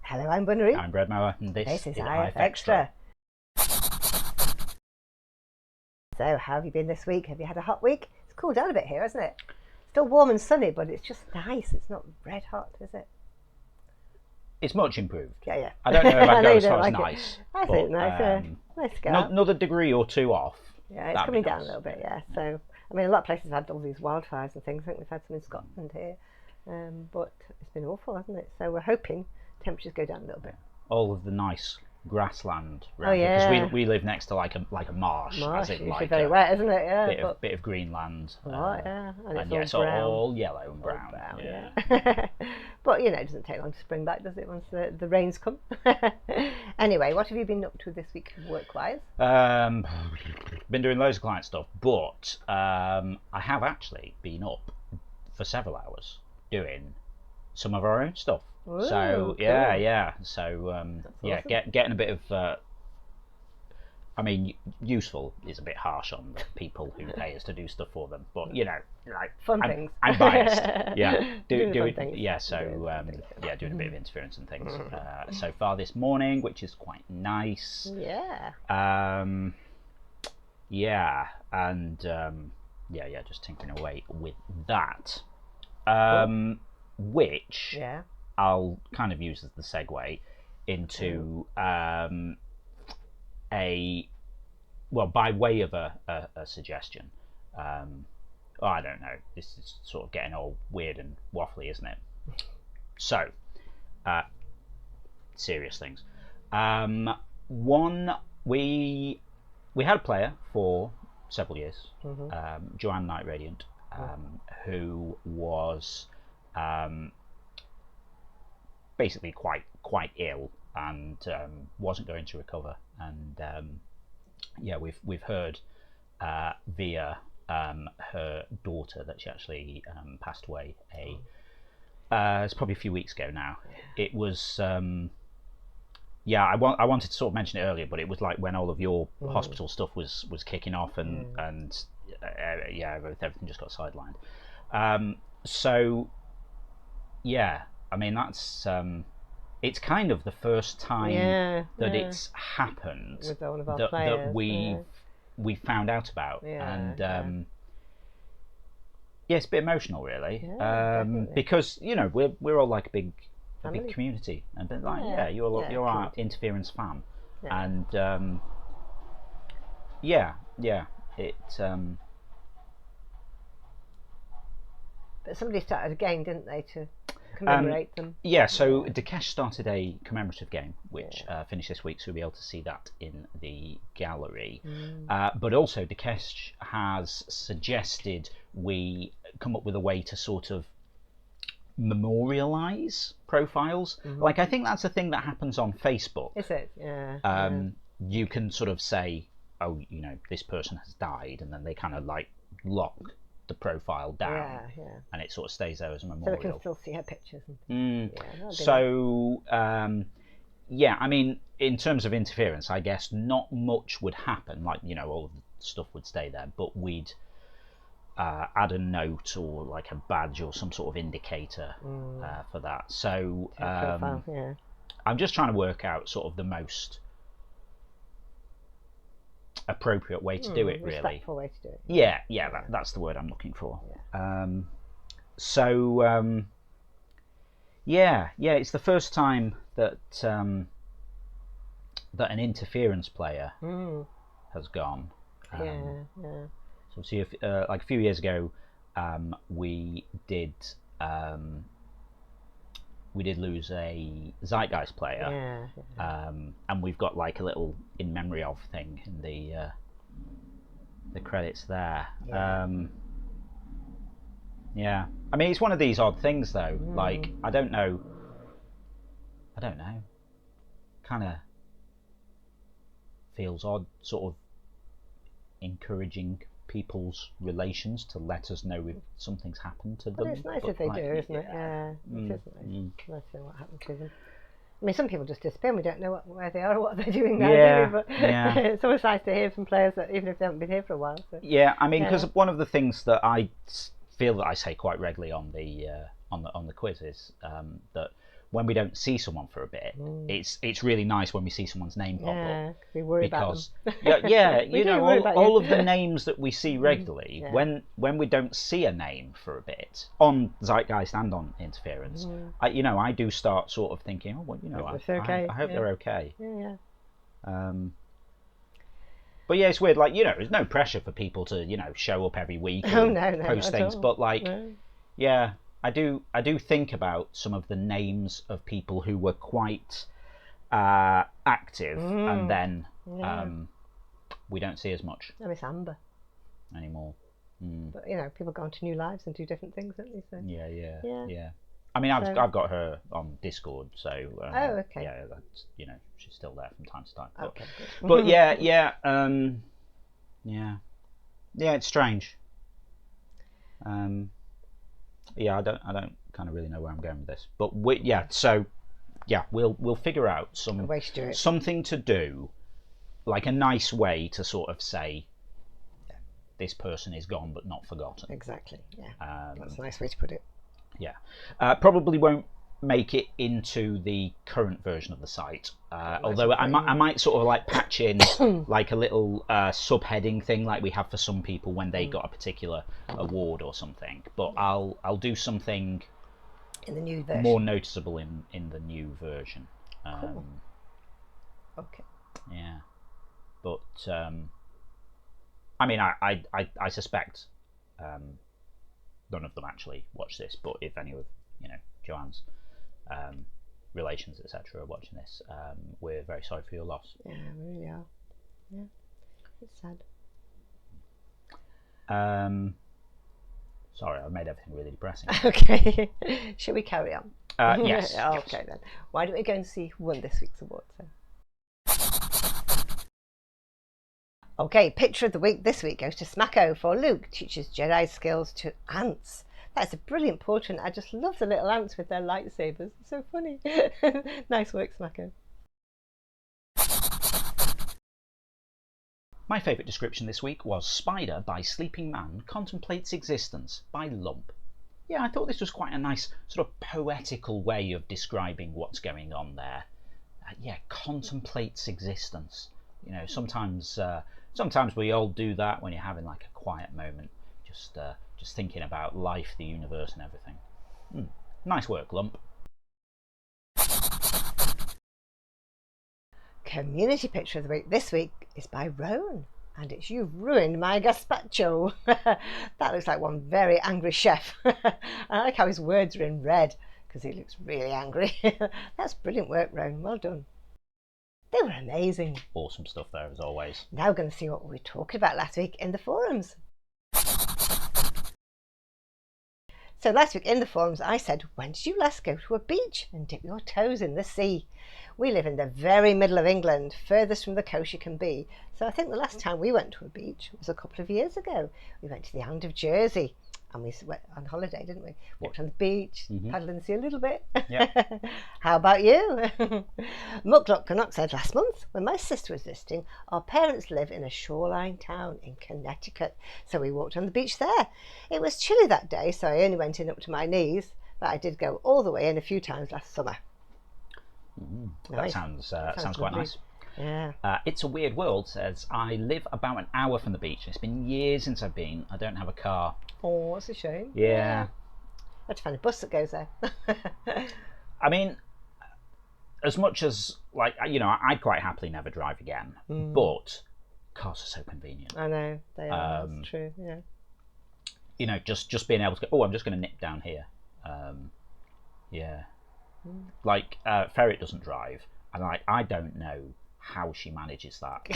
Hello, I'm Bunnery. I'm Bread Mower, and this is is IFXtra. So, how have you been this week? Have you had a hot week? It's cooled down a bit here, hasn't it? Still warm and sunny, but it's just nice. It's not red hot, is it? It's much improved. Yeah. I don't know if I'd go as far like as nice. I think nice. Nice to go out. Another degree or two off. Yeah, it's coming down a little bit. Yeah. So, I mean, a lot of places have had all these wildfires and things. I think we've had some in Scotland here, but it's been awful, hasn't it? So we're hoping temperatures go down a little bit. All of the nice grassland around here, because we live next to like a marsh. Marsh, as in usually like very wet, isn't it? Yeah. Bit of green land. And it's all yellow and brown. Yeah. But you know, it doesn't take long to spring back, does it? Once the rains come. Anyway, what have you been up to this week, work-wise? Been doing loads of client stuff, but I have actually been up for several hours doing some of our own stuff. Ooh, so cool. yeah. So awesome. getting a bit of. I mean, useful is a bit harsh on the people who pay us to do stuff for them, but you know, like things. I'm biased. Yeah, doing things. Yeah, so doing a bit of interference and things. So far this morning, which is quite nice. Yeah. Just tinkering away with that. Which I'll kind of use as the segue into by way of a suggestion. I don't know, this is sort of getting all weird and waffly, isn't it? So serious things. One, we had a player for several years, Joanne Knight Radiant, who was basically quite ill and wasn't going to recover, and we've heard via her daughter that she actually passed away it's probably a few weeks ago now. It was I wanted to sort of mention it earlier, but it was like when all of your hospital stuff was kicking off, and everything just got sidelined. I mean, that's it's kind of the first time that it's happened with one of our that we found out about, it's a bit emotional, really, because you know we're all like a big community, and like you're our interference fan, and But somebody started a game, didn't they, to commemorate them? So Dakesh started a commemorative game, which finished this week, so we'll be able to see that in the gallery. But also Dakesh has suggested we come up with a way to sort of memorialize profiles. Like, I think that's a thing that happens on Facebook. Is it? You can sort of say, oh, you know, this person has died, and then they kind of like lock the profile down, and it sort of stays there as a memorial. So we can still see her pictures. I mean, in terms of interference, I guess not much would happen. Like, you know, all of the stuff would stay there, but we'd add a note or like a badge or some sort of indicator for that. So I'm just trying to work out sort of the most appropriate way to do it, really. Respectful way to do it. That's the word I'm looking for. It's the first time that that an interference player has gone. So see, like a few years ago, we did lose a Zeitgeist player, and we've got like a little in memory of thing in the credits there. I mean, it's one of these odd things though. Like, I don't know. Kind of feels odd, sort of encouraging people's relations to let us know if something's happened to them. But it's nice if they do, isn't it? It is nice. Nice to know what happened to them. I mean, some people just disappear and we don't know where they are or what they're doing now, do we? But it's always nice to hear from players that even if they haven't been here for a while. So. Yeah, I mean, because one of the things that I feel that I say quite regularly on the quiz is that when we don't see someone for a bit, it's really nice when we see someone's name pop up. We worry about them. You know, all of the names that we see regularly, when we don't see a name for a bit on Zeitgeist and on Interference, I do start sort of thinking, oh well, you know, I hope they're okay. But yeah, it's weird. Like, you know, there's no pressure for people to, you know, show up every week and post things. But like, yeah, I do think about some of the names of people who were quite active, and then we don't see as much. I miss Amber anymore. But you know, people go on to new lives and do different things, don't they? So. Yeah. I mean, I've got her on Discord, so okay. Yeah, that's, you know, she's still there from time to time. But, okay, good. But yeah, it's strange. Yeah, I don't kind of really know where I'm going with this, but we'll figure out something to do, like a nice way to sort of say this person is gone but not forgotten. Exactly. Yeah, that's a nice way to put it. Yeah, probably won't make it into the current version of the site. Although I might sort of like patch in like a little subheading thing like we have for some people when they got a particular award or something. But I'll do something in the new version, more noticeable in the new version. Cool. Okay. Yeah, but I mean, I suspect. None of them actually watch this, but if any of Joanne's relations, etc., are watching this, we're very sorry for your loss. Yeah, we really are. Yeah, it's sad. Sorry, I've made everything really depressing. Okay, shall we carry on? Yes. Okay then. Why don't we go and see who won this week's award? Okay, picture of the week this week goes to Smacko for Luke teaches Jedi skills to ants. That's a brilliant portrait. I just love the little ants with their lightsabers. It's so funny. Nice work, Smacko. My favourite description this week was Spider by Sleeping Man contemplates existence by Lump. Yeah, I thought this was quite a nice sort of poetical way of describing what's going on there. Contemplates existence. You know, sometimes we all do that when you're having like a quiet moment, just thinking about life, the universe, and everything. Nice work, Lump. Community picture of the week this week is by Roan, and it's "You've ruined my gazpacho." That looks like one very angry chef. I like how his words are in red because he looks really angry. That's brilliant work, Roan. Well done. They were amazing. Awesome stuff there, as always. Now we're going to see what we were talking about last week in the forums. So last week in the forums I said, when did you last go to a beach and dip your toes in the sea? We live in the very middle of England, furthest from the coast you can be. So I think the last time we went to a beach was a couple of years ago. We went to the island of Jersey. And we went on holiday, didn't we? Walked on the beach, paddled in the sea a little bit. Yeah. How about you? Muckluck Canuck said, last month, when my sister was visiting, our parents live in a shoreline town in Connecticut. So we walked on the beach there. It was chilly that day, so I only went in up to my knees, but I did go all the way in a few times last summer. Nice. That sounds quite nice. Yeah. It's a Weird World says, I live about an hour from the beach. It's been years since I've been. I don't have a car. Oh, that's a shame. Yeah. I have to find a bus that goes there. I mean, as much as, like, you know, I'd quite happily never drive again, but cars are so convenient. I know, they are. That's true, yeah. You know, just being able to go, I'm just going to nip down here. Yeah. Like, Ferret doesn't drive, and I don't know how she manages that.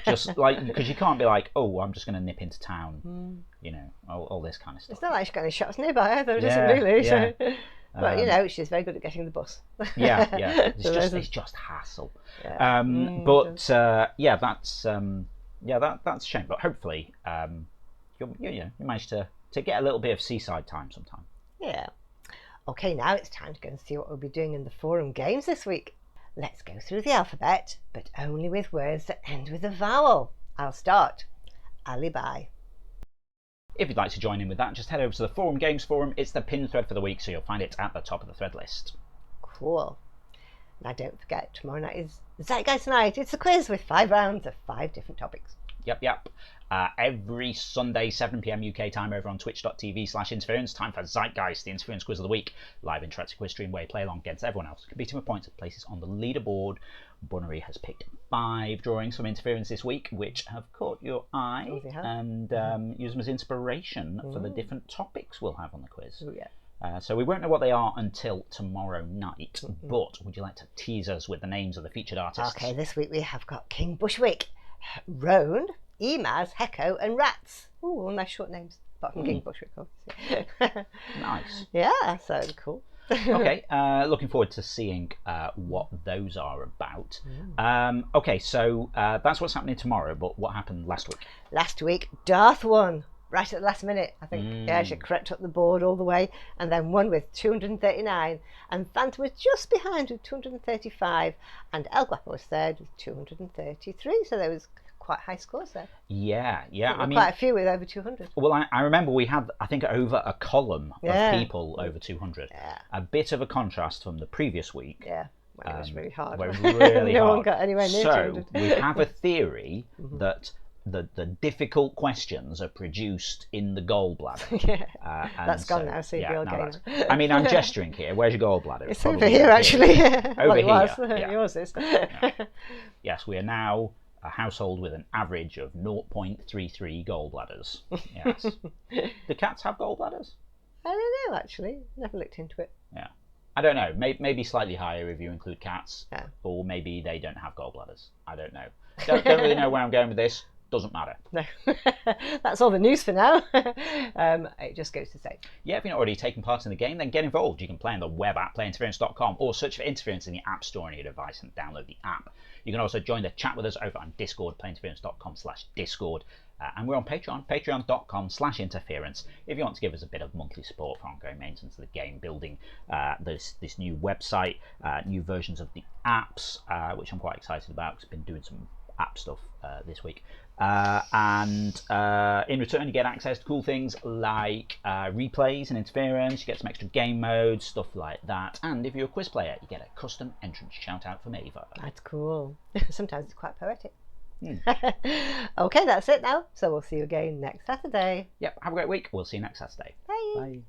Just like, because you can't be like, I'm just going to nip into town, you know, all this kind of stuff. It's not like she's got any shops nearby either, does it really? Yeah. So, but you know, she's very good at getting the bus. Yeah. It's just hassle. Yeah. But that's a shame. But hopefully, you manage to get a little bit of seaside time sometime. Yeah. Okay, now it's time to go and see what we'll be doing in the forum games this week. Let's go through the alphabet, but only with words that end with a vowel. I'll start. Alibi. If you'd like to join in with that, just head over to the Forum Games forum. It's the pinned thread for the week, so you'll find it at the top of the thread list. Cool. Now don't forget, tomorrow night is Zeitgeist Night. It's a quiz with 5 rounds of 5 different topics. Yep. Every Sunday, 7 p.m. UK time, over on twitch.tv/interference. Time for Zeitgeist, the Interference Quiz of the Week. Live interactive quiz stream where you play along against everyone else, competing for points at places on the leaderboard. Bunnery has picked 5 drawings from Interference this week, which have caught your eye, and use them as inspiration for the different topics we'll have on the quiz. Ooh, yeah. So we won't know what they are until tomorrow night, but would you like to tease us with the names of the featured artists? Okay, this week we have got King Bushwick, Roan, Emaz, Hecko and Rats. Ooh, all nice short names, apart from King Bushwick, obviously. Nice. Yeah, so cool. Okay, looking forward to seeing what those are about. Okay, so that's what's happening tomorrow, but what happened last week? Last week, Darth won. Right at the last minute, I think. Yeah, she crept up the board all the way and then won with 239. And Phantom was just behind with 235. And El Guapo was third with 233. So there was quite high scores there. Yeah. I mean, quite a few with over 200. Well, I remember we had, I think, over a column of people over 200. Yeah. A bit of a contrast from the previous week. Yeah. When it was really hard. No one got anywhere near 200. So we have a theory that the difficult questions are produced in the gallbladder. That's gone now, so you're game. I mean, I'm gesturing here. Where's your gallbladder? It's over here, actually. Over it was. here. Yours is. Yes, we are now a household with an average of 0.33 gallbladders. Yes. Do cats have gallbladders? I don't know, actually. Never looked into it. Yeah. I don't know. Maybe slightly higher if you include cats. Yeah. Or maybe they don't have gallbladders. I don't know. Don't really know where I'm going with this. Doesn't matter. No. That's all the news for now. It just goes to say. Yeah, if you're not already taking part in the game, then get involved. You can play on the web at playinterference.com or search for Interference in the App Store on your device and download the app. You can also join the chat with us over on Discord, playinterference.com/Discord. And we're on Patreon, patreon.com/interference. If you want to give us a bit of monthly support for ongoing maintenance of the game, building this new website, new versions of the apps, which I'm quite excited about because I've been doing some app stuff this week. And in return you get access to cool things like replays and interference, you get some extra game modes, stuff like that, and if you're a quiz player you get a custom entrance shout out from Ava. That's cool. Sometimes it's quite poetic. Okay, that's it now, so we'll see you again next Saturday. Yep, have a great week. We'll see you next Saturday. Bye. Bye.